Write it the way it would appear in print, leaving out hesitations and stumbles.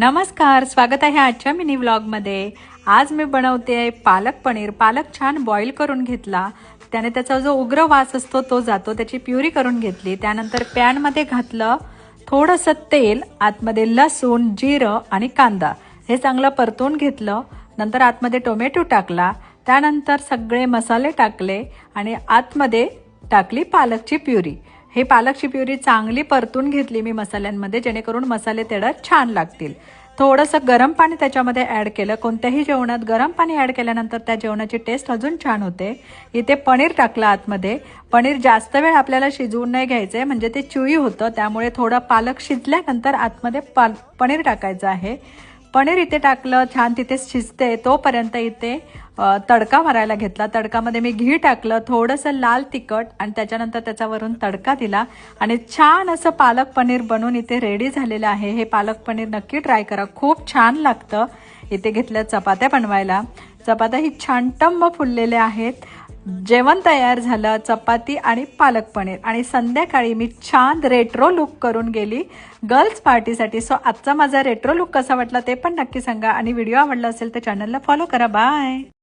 नमस्कार, स्वागत आहे आजच्या मिनी व्लॉगमध्ये। आज मी बनवते पालक पनीर। पालक छान बॉईल करून घेतला, त्याने त्याचा जो उग्र वास असतो तो जातो। त्याची प्युरी करून घेतली, त्यानंतर पॅन मध्ये घातलं थोडंसं तेल, आतमध्ये लसूण, जिरं आणि कांदा हे चांगलं परतून घेतलं। नंतर आतमध्ये टोमॅटो टाकला, त्यानंतर सगळे मसाले टाकले आणि आतमध्ये टाकली पालकची प्युरी। हे पालकची प्युरी चांगली परतून घेतली मी मसाल्यांमध्ये, जेणेकरून मसाले तेढत छान लागतील। थोडंसं गरम पाणी त्याच्यामध्ये ॲड केलं। कोणत्याही जेवणात गरम पाणी ॲड केल्यानंतर त्या जेवणाची टेस्ट अजून छान होते। इथे पनीर टाकलं आतमध्ये। पनीर जास्त वेळ आपल्याला शिजवून नाही घ्यायचंय, म्हणजे ते चुई होतं, त्यामुळे थोडा पालक शिजल्यानंतर आतमध्ये पनीर टाकायचं आहे। पनीर इथे टाकलं, छान तिथे शिजते तोपर्यंत इथे तडका मारायला घेतला। तडकामध्ये मी घी टाकलं, थोडंसं लाल तिखट आणि त्याच्यानंतर त्याच्यावरून तडका दिला आणि छान असं पालक पनीर बनवून इथे रेडी झालेलं आहे। हे पालक पनीर नक्की ट्राय करा, खूप छान लागतं। इथे घेतल्या चपात्या बनवायला। चपात्या ही छान टम्म फुललेल्या आहेत। जेवण तयार झालं, चपाती आणि पालक पनीर। आणि संध्याकाळी मी छान रेट्रो लुक करून गेली गर्ल्स पार्टीसाठी। सो आजचा माझा रेट्रो लुक कसा वाटला ते पण नक्की सांगा आणि व्हिडिओ आवडला असेल तर चॅनलला फॉलो करा। बाय।